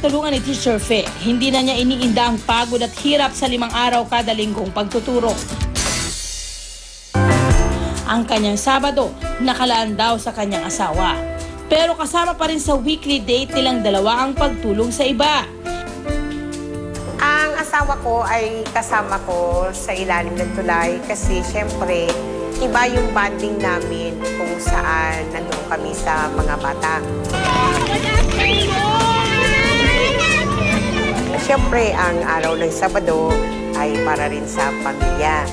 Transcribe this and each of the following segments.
tinutulungan ni Teacher Fe, hindi na niya iniinda ang pagod at hirap sa 5 araw kada linggong pagtuturo. Ang kanyang Sabado, nakalaan daw sa kanyang asawa. Pero kasama pa rin sa weekly date nilang dalawa ang pagtulong sa iba. Ang asawa ko ay kasama ko sa ilalim ng tulay kasi syempre, iba yung bonding namin kung saan nandun kami sa mga bata. Syempre, ang araw ng Sabado ay para rin sa pamilya.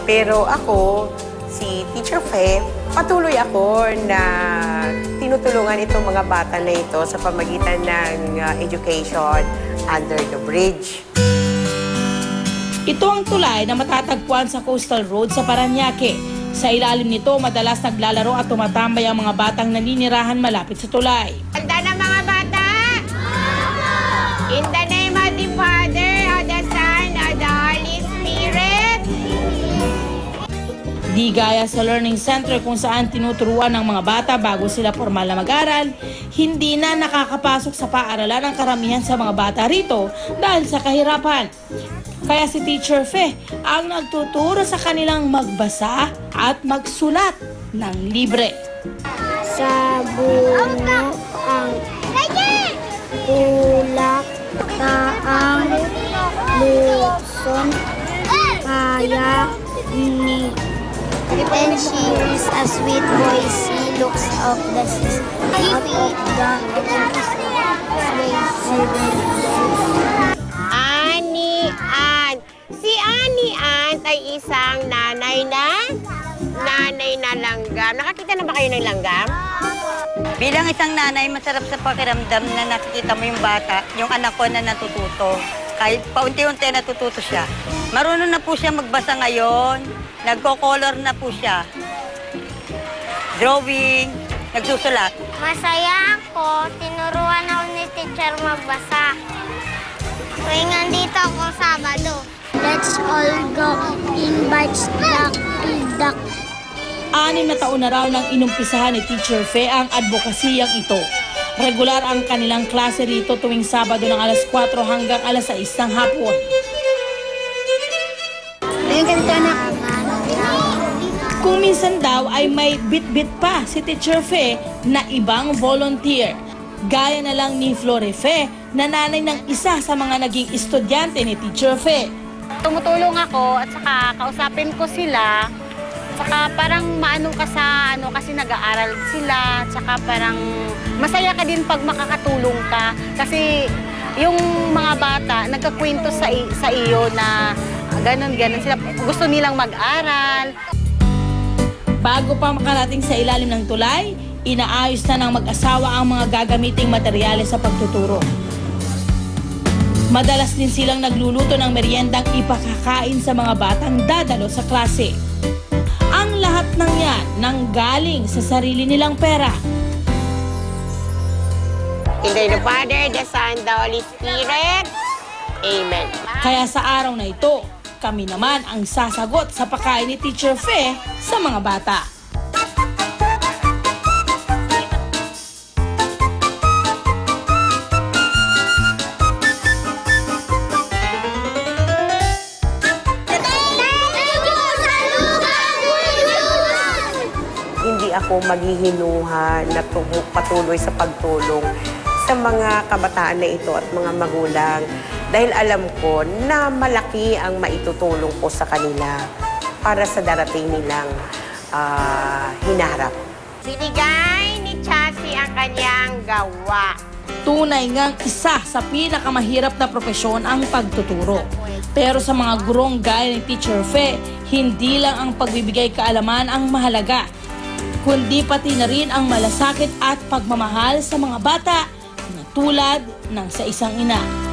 Pero ako, si Teacher Fe, patuloy ako na tinutulungan itong mga bata na ito sa pamagitan ng education under the bridge. Ito ang tulay na matatagpuan sa Coastal Road sa Parañaque. Sa ilalim nito, madalas naglalaro at tumatambay ang mga batang naninirahan malapit sa tulay. Handa na mga bata! In the name of the Father, of the Son, of the Holy Spirit. Di gaya sa learning center kung saan tinuturuan ng mga bata bago sila formal na mag-aral, hindi na nakakapasok sa paaralan ang karamihan sa mga bata rito dahil sa kahirapan. Kaya si Teacher Fe ang nagtuturo sa kanilang magbasa at magsulat ng libre. Sa buno ang ulak ang Luzon, kaya ni and she is a sweet boy. She looks of the seas out of the Ani An. Si Ani An ay isang nanay na langgam. Nakakita na ba kayo ng langgam? Bilang isang nanay, masarap sa pakiramdam na nakikita mo yung bata, yung anak ko na natututo. Kahit paunti-unti natututo siya. Marunong na po siya magbasa ngayon. Nagko-color na po siya. Drawing, nagsusulat. Masaya ako. Tinuruan ako ni teacher magbasa. Tuwing nandito ako Sabado. Let's all go in bites duck. 6 na taon na raw nang inumpisahan ni Teacher Fe ang advokasiyang ito. Regular ang kanilang klase rito tuwing Sabado ng alas 4 hanggang alas 6 ng hapon. Kung minsan daw ay may bit-bit pa si Teacher Fe na ibang volunteer. Gaya na lang ni Flore Fe na nanay ng isa sa mga naging estudyante ni Teacher Fe. Tumutulong ako at saka kausapin ko sila. Saka parang maano ka sa kasi nag-aaral sila. Saka parang masaya ka din pag makakatulong ka. Kasi yung mga bata nagkakwento sa iyo na ganun sila. Gusto nilang mag-aral. Bago pa makarating sa ilalim ng tulay, inaayos na ng mag-asawa ang mga gagamiting materyales sa pagtuturo. Madalas din silang nagluluto ng meriendang ipakakain sa mga batang dadalo sa klase. Ang lahat ng yan nanggaling sa sarili nilang pera. In the name of the Father, the Son, the Holy Spirit. Amen. Kaya sa araw na ito, kami naman ang sasagot sa pagkain ni Teacher Fe sa mga bata. Hindi ako maghihinuha na patuloy sa pagtulong sa mga kabataan na ito at mga magulang dahil alam ko na malaki ang maitutulong ko sa kanila para sa darating nilang hinaharap. Binigay ni Chassie ang kanyang gawa. Tunay ngang isa sa pinakamahirap na propesyon ang pagtuturo. Pero sa mga gurong gaya ni Teacher Fe, hindi lang ang pagbibigay kaalaman ang mahalaga, kundi pati na rin ang malasakit at pagmamahal sa mga bata na tulad ng sa isang ina.